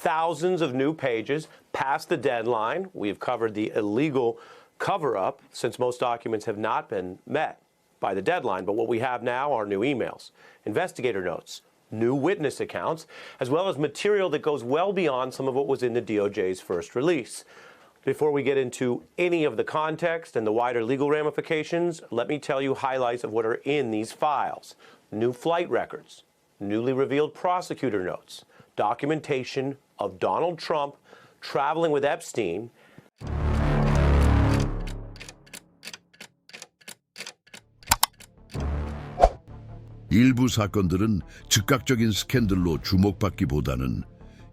thousands of new pages past the deadline. We've covered the illegal cover-up since most documents have not been met by the deadline. But what we have now are new emails, investigator notes, new witness accounts, as well as material that goes well beyond some of what was in the DOJ's first release. Before we get into any of the context and the wider legal ramifications, let me tell you highlights of what are in these files. New flight records, newly revealed prosecutor notes, documentation of Donald Trump traveling with Epstein. 일부 사건들은 즉각적인 스캔들로 주목받기보다는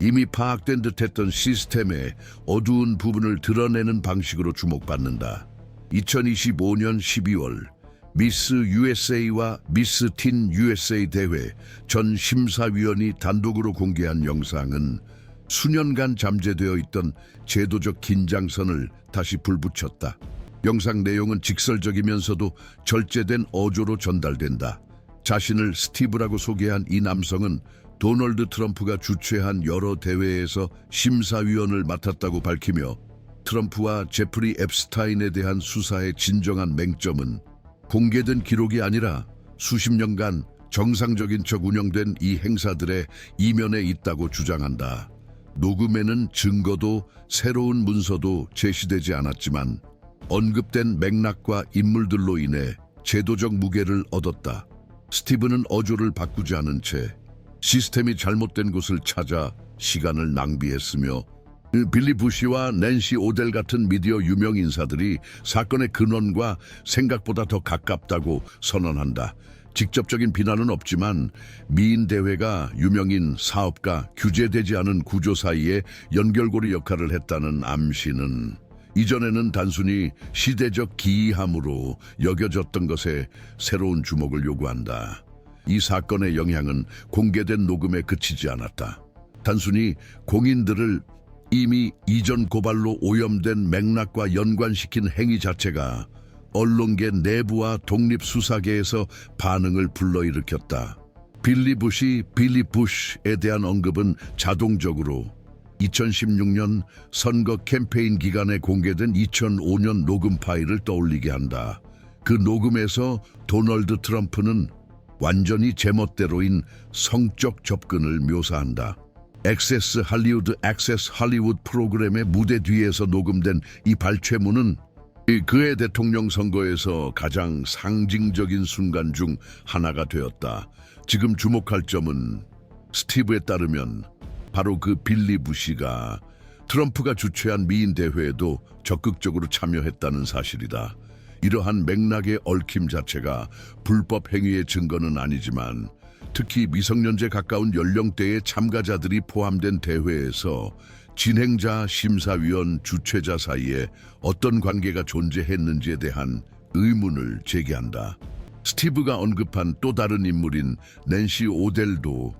이미 파악된 듯했던 시스템의 어두운 부분을 드러내는 방식으로 주목받는다. 2025년 12월 미스 USA와 미스 틴 USA 대회 전 심사위원이 단독으로 공개한 영상은 수년간 잠재되어 있던 제도적 긴장선을 다시 불붙였다. 영상 내용은 직설적이면서도 절제된 어조로 전달된다. 자신을 스티브라고 소개한 이 남성은 도널드 트럼프가 주최한 여러 대회에서 심사위원을 맡았다고 밝히며 트럼프와 제프리 앱스타인에 대한 수사의 진정한 맹점은 공개된 기록이 아니라 수십 년간 정상적인 척 운영된 이 행사들의 이면에 있다고 주장한다. 녹음에는 증거도 새로운 문서도 제시되지 않았지만 언급된 맥락과 인물들로 인해 제도적 무게를 얻었다. 스티브는 어조를 바꾸지 않은 채 시스템이 잘못된 곳을 찾아 시간을 낭비했으며 빌리 부시와 낸시 오델 같은 미디어 유명 인사들이 사건의 근원과 생각보다 더 가깝다고 선언한다. 직접적인 비난은 없지만 미인 대회가 유명인, 사업가, 규제되지 않은 구조 사이에 연결고리 역할을 했다는 암시는 이전에는 단순히 시대적 기이함으로 여겨졌던 것에 새로운 주목을 요구한다. 이 사건의 영향은 공개된 녹음에 그치지 않았다. 단순히 공인들을 이미 이전 고발로 오염된 맥락과 연관시킨 행위 자체가 언론계 내부와 독립수사계에서 반응을 불러일으켰다. 빌리 부시에 대한 언급은 자동적으로 2016년 선거 캠페인 기간에 공개된 2005년 녹음 파일을 떠올리게 한다. 그 녹음에서 도널드 트럼프는 완전히 제멋대로인 성적 접근을 묘사한다. 액세스 할리우드 프로그램의 무대 뒤에서 녹음된 이 발췌문은 그의 대통령 선거에서 가장 상징적인 순간 중 하나가 되었다. 지금 주목할 점은 스티브에 따르면 바로 그 빌리 부시가 트럼프가 주최한 미인 대회에도 적극적으로 참여했다는 사실이다. 이러한 맥락의 얽힘 자체가 불법 행위의 증거는 아니지만 특히 미성년자에 가까운 연령대의 참가자들이 포함된 대회에서 진행자, 심사위원, 주최자 사이에 어떤 관계가 존재했는지에 대한 의문을 제기한다. 스티브가 언급한 또 다른 인물인 낸시 오델도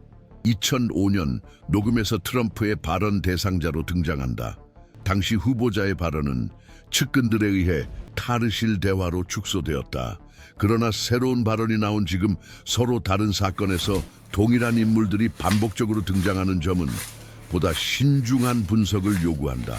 2005년 녹음에서 트럼프의 발언 대상자로 등장한다. 당시 후보자의 발언은 측근들에 의해 탈의실 대화로 축소되었다. 그러나 새로운 발언이 나온 지금 서로 다른 사건에서 동일한 인물들이 반복적으로 등장하는 점은 보다 신중한 분석을 요구한다.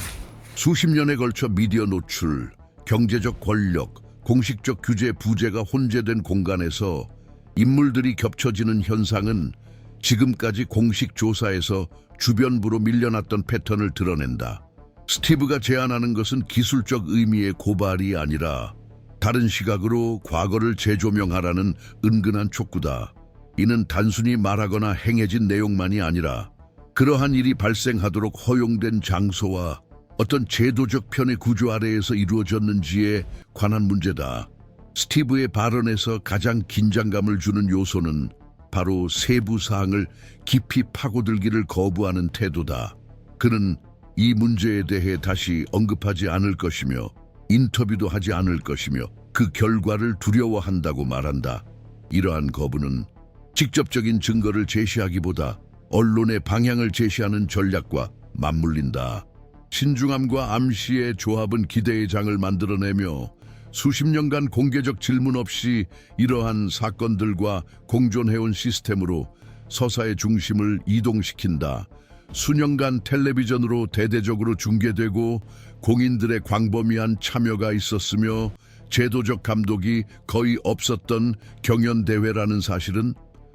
수십 년에 걸쳐 미디어 노출, 경제적 권력, 공식적 규제 부재가 혼재된 공간에서 인물들이 겹쳐지는 현상은 지금까지 공식 조사에서 주변부로 밀려났던 패턴을 드러낸다. 스티브가 제안하는 것은 기술적 의미의 고발이 아니라 다른 시각으로 과거를 재조명하라는 은근한 촉구다. 이는 단순히 말하거나 행해진 내용만이 아니라 그러한 일이 발생하도록 허용된 장소와 어떤 제도적 편의 구조 아래에서 이루어졌는지에 관한 문제다. 스티브의 발언에서 가장 긴장감을 주는 요소는 바로 세부 사항을 깊이 파고들기를 거부하는 태도다. 그는 이 문제에 대해 다시 언급하지 않을 것이며 인터뷰도 하지 않을 것이며 그 결과를 두려워한다고 말한다. 이러한 거부는 직접적인 증거를 제시하기보다 언론의 방향을 제시하는 전략과 맞물린다. 신중함과 암시의 조합은 기대의 장을 만들어내며 수십 년간 공개적 질문 없이 이러한 사건들과 공존해온 시스템으로 서사의 중심을 이동시킨다. 수년간 텔레비전으로 대대적으로 중계되고 공인들의 광범위한 참여가 있었으며 제도적 감독이 거의 없었던 경연대회라는 사실은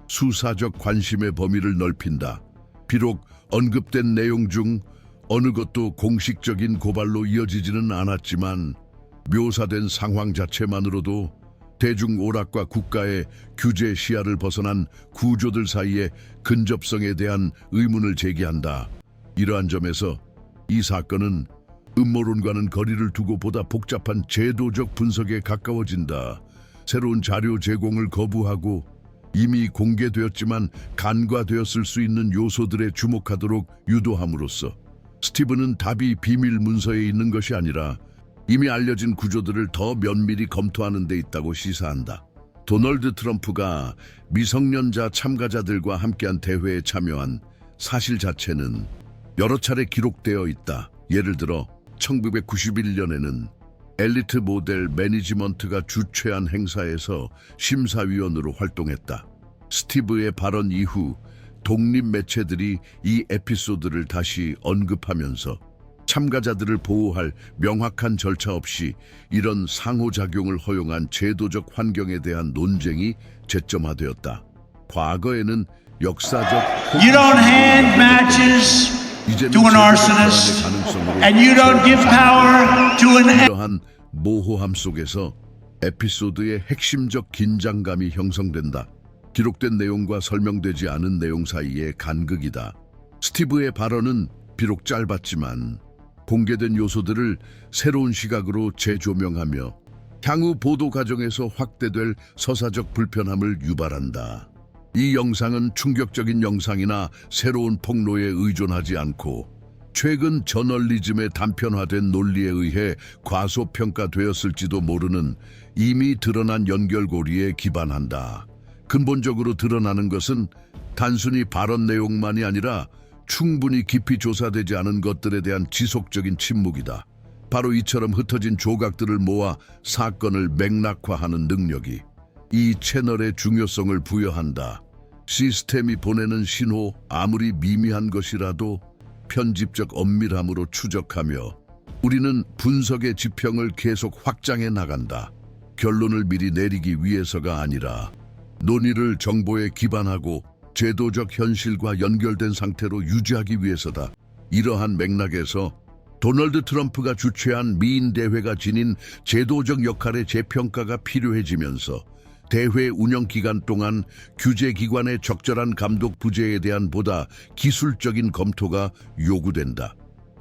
수사적 관심의 범위를 넓힌다. 비록 언급된 내용 중 어느 것도 공식적인 고발로 이어지지는 않았지만 묘사된 상황 자체만으로도 대중 오락과 국가의 규제 시야를 벗어난 구조들 사이의 근접성에 대한 의문을 제기한다. 이러한 점에서 이 사건은 음모론과는 거리를 두고 보다 복잡한 제도적 분석에 가까워진다. 새로운 자료 제공을 거부하고 이미 공개되었지만 간과되었을 수 있는 요소들에 주목하도록 유도함으로써 스티븐은 답이 비밀 문서에 있는 것이 아니라 이미 알려진 구조들을 더 면밀히 검토하는 데 있다고 시사한다. 도널드 트럼프가 미성년자 참가자들과 함께한 대회에 참여한 사실 자체는 여러 차례 기록되어 있다. 예를 들어 1991년에는 엘리트 모델 매니지먼트가 주최한 행사에서 심사위원으로 활동했다. 스티브의 발언 이후 독립 매체들이 이 에피소드를 다시 언급하면서 참가자들을 보호할 명확한 절차 없이 이런 상호작용을 허용한 제도적 환경에 대한 논쟁이 재점화되었다. 과거에는 역사적 You don't hand matches to an arsonist, and you don't give power to an 이러한 모호함 속에서 에피소드의 핵심적 긴장감이 형성된다. 기록된 내용과 설명되지 않은 내용 사이의 간극이다. 스티브의 발언은 비록 짧았지만 공개된 요소들을 새로운 시각으로 재조명하며 향후 보도 과정에서 확대될 서사적 불편함을 유발한다. 이 영상은 충격적인 영상이나 새로운 폭로에 의존하지 않고 최근 저널리즘의 단편화된 논리에 의해 과소평가되었을지도 모르는 이미 드러난 연결고리에 기반한다. 근본적으로 드러나는 것은 단순히 발언 내용만이 아니라 충분히 깊이 조사되지 않은 것들에 대한 지속적인 침묵이다. 바로 이처럼 흩어진 조각들을 모아 사건을 맥락화하는 능력이 이 채널의 중요성을 부여한다. 시스템이 보내는 신호, 아무리 미미한 것이라도 편집적 엄밀함으로 추적하며 우리는 분석의 지평을 계속 확장해 나간다. 결론을 미리 내리기 위해서가 아니라 논의를 정보에 기반하고 제도적 현실과 연결된 상태로 유지하기 위해서다. 이러한 맥락에서 도널드 트럼프가 주최한 미인 대회가 지닌 제도적 역할의 재평가가 필요해지면서 대회 운영 기간 동안 규제기관의 적절한 감독 부재에 대한 보다 기술적인 검토가 요구된다.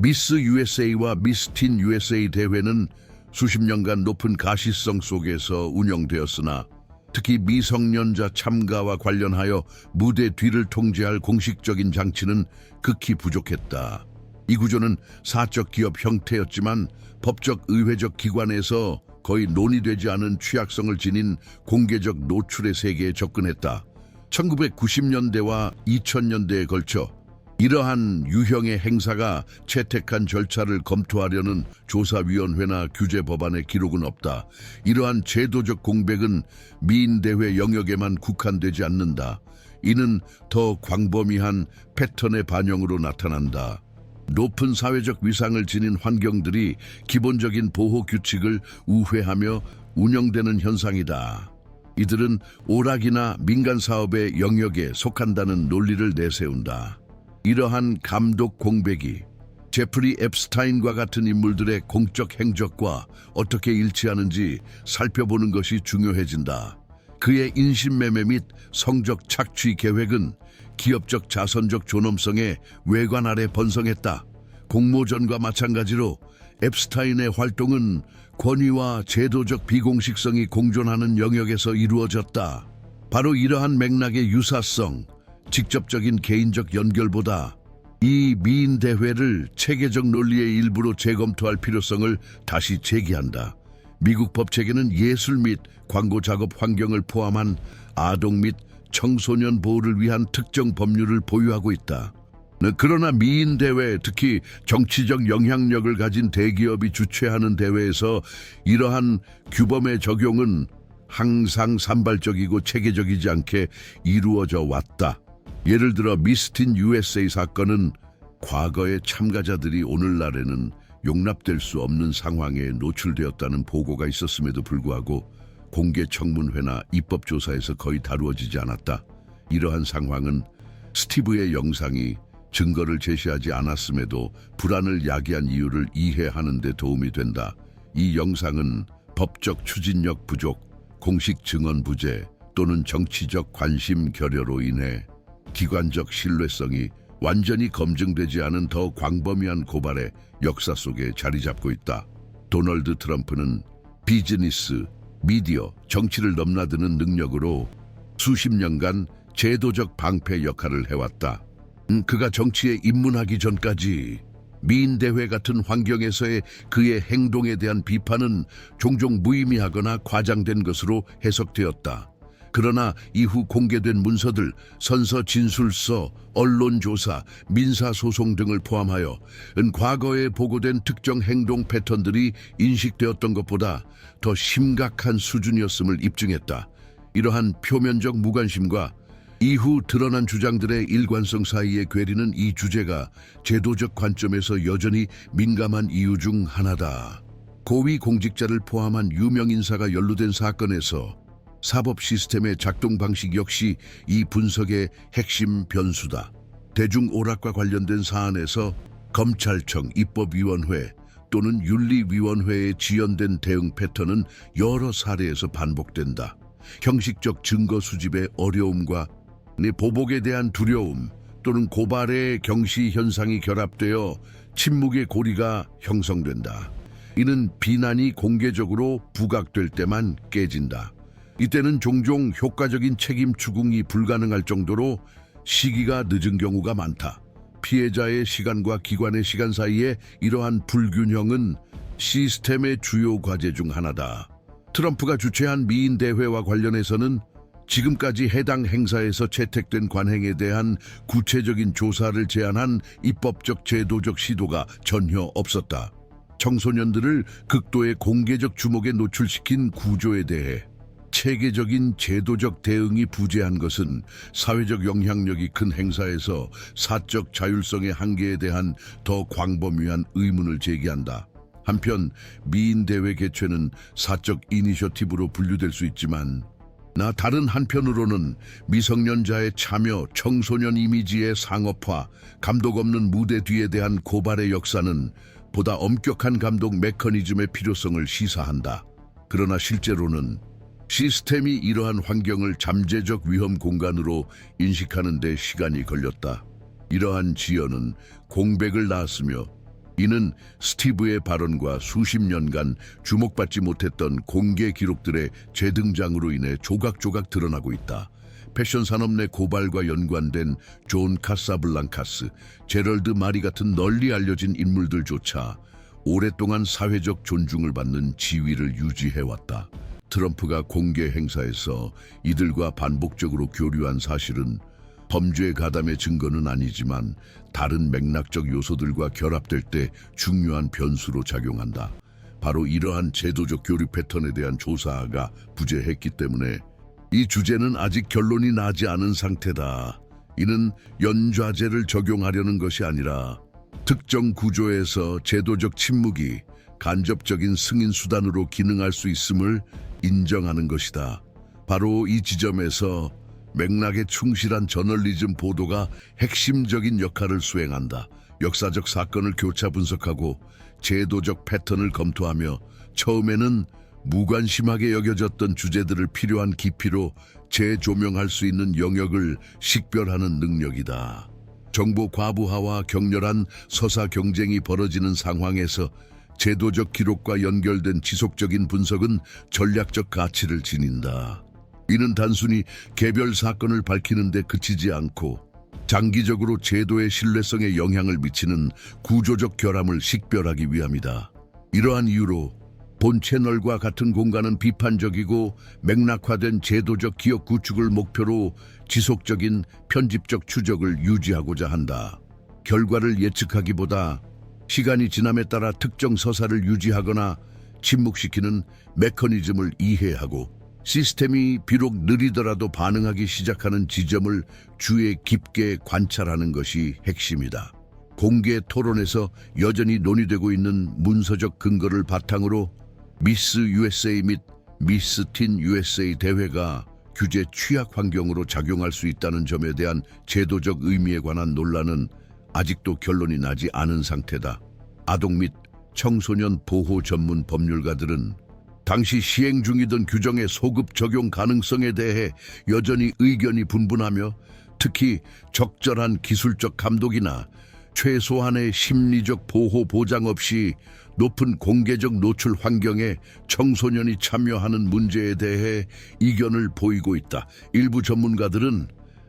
미스 USA와 미스 틴 USA 대회는 수십 년간 높은 가시성 속에서 운영되었으나 특히 미성년자 참가와 관련하여 무대 뒤를 통제할 공식적인 장치는 극히 부족했다. 이 구조는 사적 기업 형태였지만 법적 의회적 기관에서 거의 논의되지 않은 취약성을 지닌 공개적 노출의 세계에 접근했다. 1990년대와 2000년대에 걸쳐 이러한 유형의 행사가 채택한 절차를 검토하려는 조사위원회나 규제법안의 기록은 없다. 이러한 제도적 공백은 미인대회 영역에만 국한되지 않는다. 이는 더 광범위한 패턴의 반영으로 나타난다. 높은 사회적 위상을 지닌 환경들이 기본적인 보호 규칙을 우회하며 운영되는 현상이다. 이들은 오락이나 민간 사업의 영역에 속한다는 논리를 내세운다. 이러한 감독 공백이 제프리 앱스타인과 같은 인물들의 공적 행적과 어떻게 일치하는지 살펴보는 것이 중요해진다. 그의 인신매매 및 성적 착취 계획은 기업적 자선적 존엄성의 외관 아래 번성했다. 공모전과 마찬가지로 앱스타인의 활동은 권위와 제도적 비공식성이 공존하는 영역에서 이루어졌다. 바로 이러한 맥락의 유사성, 직접적인 개인적 연결보다 이 미인 대회를 체계적 논리의 일부로 재검토할 필요성을 다시 제기한다. 미국 법체계는 예술 및 광고 작업 환경을 포함한 아동 및 청소년 보호를 위한 특정 법률을 보유하고 있다. 그러나 미인 대회, 특히 정치적 영향력을 가진 대기업이 주최하는 대회에서 이러한 규범의 적용은 항상 산발적이고 체계적이지 않게 이루어져 왔다. 예를 들어 미스 틴 USA 사건은 과거의 참가자들이 오늘날에는 용납될 수 없는 상황에 노출되었다는 보고가 있었음에도 불구하고 공개 청문회나 입법조사에서 거의 다루어지지 않았다. 이러한 상황은 스티브의 영상이 증거를 제시하지 않았음에도 불안을 야기한 이유를 이해하는 데 도움이 된다. 이 영상은 법적 추진력 부족, 공식 증언 부재 또는 정치적 관심 결여로 인해 기관적 신뢰성이 완전히 검증되지 않은 더 광범위한 고발의 역사 속에 자리 잡고 있다. 도널드 트럼프는 비즈니스, 미디어, 정치를 넘나드는 능력으로 수십 년간 제도적 방패 역할을 해왔다. 그가 정치에 입문하기 전까지 미인대회 같은 환경에서의 그의 행동에 대한 비판은 종종 무의미하거나 과장된 것으로 해석되었다. 그러나 이후 공개된 문서들, 선서 진술서, 언론조사, 민사소송 등을 포함하여 과거에 보고된 특정 행동 패턴들이 인식되었던 것보다 더 심각한 수준이었음을 입증했다. 이러한 표면적 무관심과 이후 드러난 주장들의 일관성 사이의 괴리는 이 주제가 제도적 관점에서 여전히 민감한 이유 중 하나다. 고위 공직자를 포함한 유명 인사가 연루된 사건에서 사법 시스템의 작동 방식 역시 이 분석의 핵심 변수다. 대중 오락과 관련된 사안에서 검찰청, 입법위원회 또는 윤리위원회에 지연된 대응 패턴은 여러 사례에서 반복된다. 형식적 증거 수집의 어려움과 보복에 대한 두려움 또는 고발의 경시 현상이 결합되어 침묵의 고리가 형성된다. 이는 비난이 공개적으로 부각될 때만 깨진다. 이때는 종종 효과적인 책임 추궁이 불가능할 정도로 시기가 늦은 경우가 많다. 피해자의 시간과 기관의 시간 사이에 이러한 불균형은 시스템의 주요 과제 중 하나다. 트럼프가 주최한 미인 대회와 관련해서는 지금까지 해당 행사에서 채택된 관행에 대한 구체적인 조사를 제안한 입법적 제도적 시도가 전혀 없었다. 청소년들을 극도의 공개적 주목에 노출시킨 구조에 대해 체계적인 제도적 대응이 부재한 것은 사회적 영향력이 큰 행사에서 사적 자율성의 한계에 대한 더 광범위한 의문을 제기한다. 한편 미인 대회 개최는 사적 이니셔티브로 분류될 수 있지만 다른 한편으로는 미성년자의 참여, 청소년 이미지의 상업화, 감독 없는 무대 뒤에 대한 고발의 역사는 보다 엄격한 감독 메커니즘의 필요성을 시사한다. 그러나 실제로는 시스템이 이러한 환경을 잠재적 위험 공간으로 인식하는 데 시간이 걸렸다. 이러한 지연은 공백을 낳았으며 이는 스티브의 발언과 수십 년간 주목받지 못했던 공개 기록들의 재등장으로 인해 조각조각 드러나고 있다. 패션 산업 내 고발과 연관된 존 카사블랑카스, 제럴드 마리 같은 널리 알려진 인물들조차 오랫동안 사회적 존중을 받는 지위를 유지해왔다. 트럼프가 공개 행사에서 이들과 반복적으로 교류한 사실은 범죄 가담의 증거는 아니지만 다른 맥락적 요소들과 결합될 때 중요한 변수로 작용한다. 바로 이러한 제도적 교류 패턴에 대한 조사가 부재했기 때문에 이 주제는 아직 결론이 나지 않은 상태다. 이는 연좌제를 적용하려는 것이 아니라 특정 구조에서 제도적 침묵이 간접적인 승인 수단으로 기능할 수 있음을 인정하는 것이다. 바로 이 지점에서 맥락에 충실한 저널리즘 보도가 핵심적인 역할을 수행한다. 역사적 사건을 교차 분석하고 제도적 패턴을 검토하며 처음에는 무관심하게 여겨졌던 주제들을 필요한 깊이로 재조명할 수 있는 영역을 식별하는 능력이다. 정보 과부하와 격렬한 서사 경쟁이 벌어지는 상황에서 제도적 기록과 연결된 지속적인 분석은 전략적 가치를 지닌다. 이는 단순히 개별 사건을 밝히는 데 그치지 않고 장기적으로 제도의 신뢰성에 영향을 미치는 구조적 결함을 식별하기 위함이다. 이러한 이유로 본 채널과 같은 공간은 비판적이고 맥락화된 제도적 기억 구축을 목표로 지속적인 편집적 추적을 유지하고자 한다. 결과를 예측하기보다 시간이 지남에 따라 특정 서사를 유지하거나 침묵시키는 메커니즘을 이해하고 시스템이 비록 느리더라도 반응하기 시작하는 지점을 주의 깊게 관찰하는 것이 핵심이다. 공개 토론에서 여전히 논의되고 있는 문서적 근거를 바탕으로 미스 USA 및 미스 틴 USA 대회가 규제 취약 환경으로 작용할 수 있다는 점에 대한 제도적 의미에 관한 논란은 아직도 결론이 나지 않은 상태다. 아동 및 청소년 보호 전문 법률가들은 당시 시행 중이던 규정의 소급 적용 가능성에 대해 여전히 의견이 분분하며 특히 적절한 기술적 감독이나 최소한의 심리적 보호 보장 없이 높은 공개적 노출 환경에 청소년이 참여하는 문제에 대해 이견을 보이고 있다. 일부 전문가들은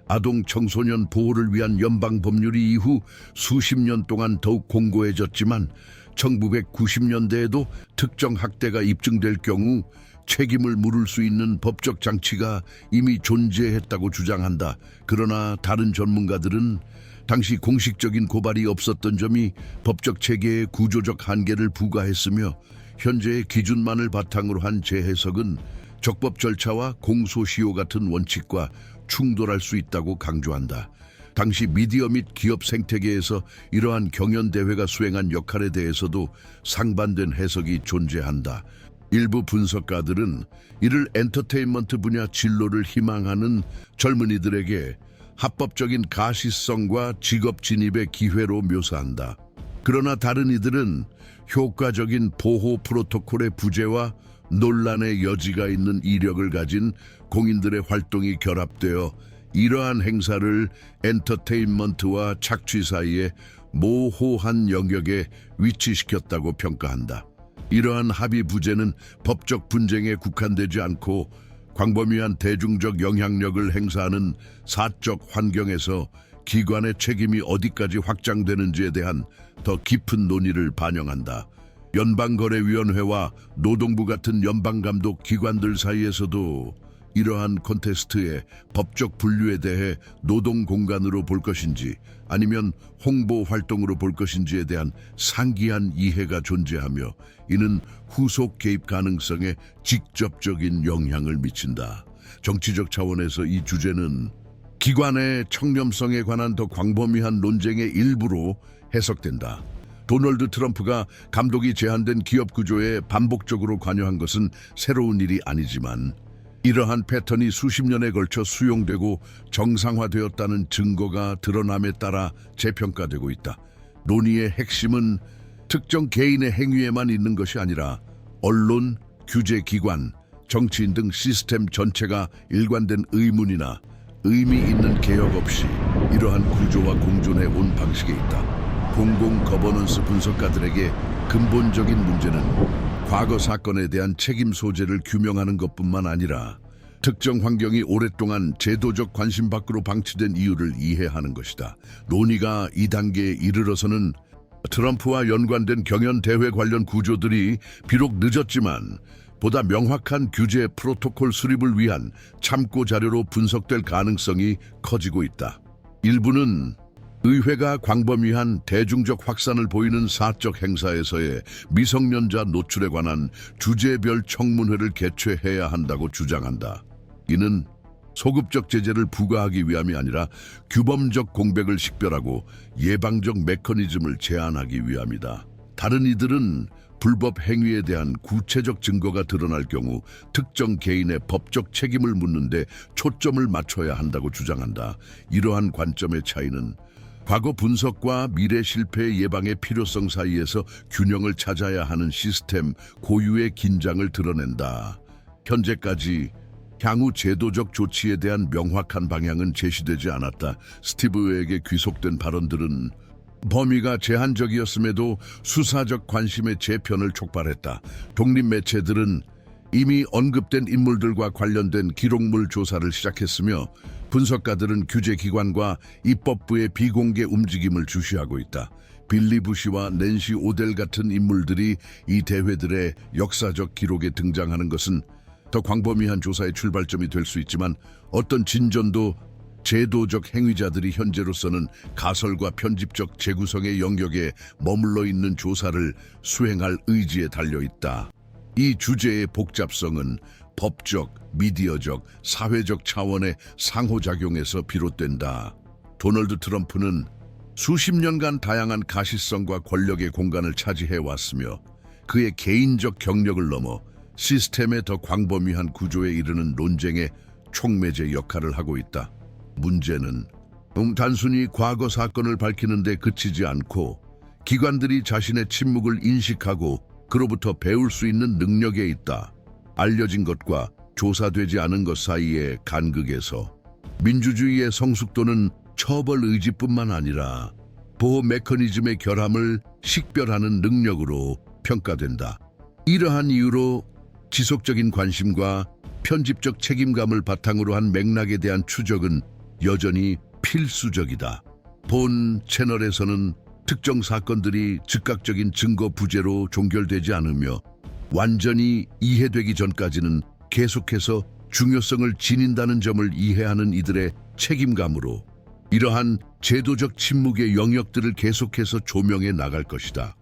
아동 청소년 보호를 위한 연방 법률이 이후 수십 년 동안 더욱 공고해졌지만 1990년대에도 특정 학대가 입증될 경우 책임을 물을 수 있는 법적 장치가 이미 존재했다고 주장한다. 그러나 다른 전문가들은 당시 공식적인 고발이 없었던 점이 법적 체계의 구조적 한계를 부과했으며 현재의 기준만을 바탕으로 한 재해석은 적법 절차와 공소시효 같은 원칙과 충돌할 수 있다고 강조한다. 당시 미디어 및 기업 생태계에서 이러한 경연대회가 수행한 역할에 대해서도 상반된 해석이 존재한다. 일부 분석가들은 이를 엔터테인먼트 분야 진로를 희망하는 젊은이들에게 합법적인 가시성과 직업 진입의 기회로 묘사한다. 그러나 다른 이들은 효과적인 보호 프로토콜의 부재와 논란의 여지가 있는 이력을 가진 공인들의 활동이 결합되어 이러한 행사를 엔터테인먼트와 착취 사이에 모호한 영역에 위치시켰다고 평가한다. 이러한 합의 부재는 법적 분쟁에 국한되지 않고 광범위한 대중적 영향력을 행사하는 사적 환경에서 기관의 책임이 어디까지 확장되는지에 대한 더 깊은 논의를 반영한다. 연방거래위원회와 노동부 같은 연방감독 기관들 사이에서도 이러한 콘테스트의 법적 분류에 대해 노동공간으로 볼 것인지 아니면 홍보 활동으로 볼 것인지에 대한 상기한 이해가 존재하며 이는 후속 개입 가능성에 직접적인 영향을 미친다. 정치적 차원에서 이 주제는 기관의 청렴성에 관한 더 광범위한 논쟁의 일부로 해석된다. 도널드 트럼프가 감독이 제한된 기업 구조에 반복적으로 관여한 것은 새로운 일이 아니지만 이러한 패턴이 수십 년에 걸쳐 수용되고 정상화되었다는 증거가 드러남에 따라 재평가되고 있다. 논의의 핵심은 특정 개인의 행위에만 있는 것이 아니라 언론, 규제기관, 정치인 등 시스템 전체가 일관된 의문이나 의미 있는 개혁 없이 이러한 구조와 공존해 온 방식에 있다. 공공 거버넌스 분석가들에게 근본적인 문제는 과거 사건에 대한 책임 소재를 규명하는 것뿐만 아니라 특정 환경이 오랫동안 제도적 관심 밖으로 방치된 이유를 이해하는 것이다. 논의가 이 단계에 이르러서는 트럼프와 연관된 경연 대회 관련 구조들이 비록 늦었지만 보다 명확한 규제 프로토콜 수립을 위한 참고 자료로 분석될 가능성이 커지고 있다. 일부는 의회가 광범위한 대중적 확산을 보이는 사적 행사에서의 미성년자 노출에 관한 주제별 청문회를 개최해야 한다고 주장한다. 이는 소급적 제재를 부과하기 위함이 아니라 규범적 공백을 식별하고 예방적 메커니즘을 제한하기 위함이다. 다른 이들은 불법 행위에 대한 구체적 증거가 드러날 경우 특정 개인의 법적 책임을 묻는데 초점을 맞춰야 한다고 주장한다. 이러한 관점의 차이는 과거 분석과 미래 실패 예방의 필요성 사이에서 균형을 찾아야 하는 시스템 고유의 긴장을 드러낸다. 현재까지 향후 제도적 조치에 대한 명확한 방향은 제시되지 않았다. 스티브에게 귀속된 발언들은 범위가 제한적이었음에도 수사적 관심의 재편을 촉발했다. 독립 매체들은 이미 언급된 인물들과 관련된 기록물 조사를 시작했으며 분석가들은 규제기관과 입법부의 비공개 움직임을 주시하고 있다. 빌리 부시와 낸시 오델 같은 인물들이 이 대회들의 역사적 기록에 등장하는 것은 더 광범위한 조사의 출발점이 될 수 있지만 어떤 진전도 제도적 행위자들이 현재로서는 가설과 편집적 재구성의 영역에 머물러 있는 조사를 수행할 의지에 달려있다. 이 주제의 복잡성은 법적, 미디어적, 사회적 차원의 상호작용에서 비롯된다. 도널드 트럼프는 수십 년간 다양한 가시성과 권력의 공간을 차지해 왔으며 그의 개인적 경력을 넘어 시스템의 더 광범위한 구조에 이르는 논쟁의 촉매제 역할을 하고 있다. 문제는 단순히 과거 사건을 밝히는 데 그치지 않고 기관들이 자신의 침묵을 인식하고 그로부터 배울 수 있는 능력에 있다. 알려진 것과 조사되지 않은 것 사이의 간극에서 민주주의의 성숙도는 처벌 의지뿐만 아니라 보호 메커니즘의 결함을 식별하는 능력으로 평가된다. 이러한 이유로 지속적인 관심과 편집적 책임감을 바탕으로 한 맥락에 대한 추적은 여전히 필수적이다. 본 채널에서는 특정 사건들이 즉각적인 증거 부재로 종결되지 않으며 완전히 이해되기 전까지는 계속해서 중요성을 지닌다는 점을 이해하는 이들의 책임감으로 이러한 제도적 침묵의 영역들을 계속해서 조명해 나갈 것이다.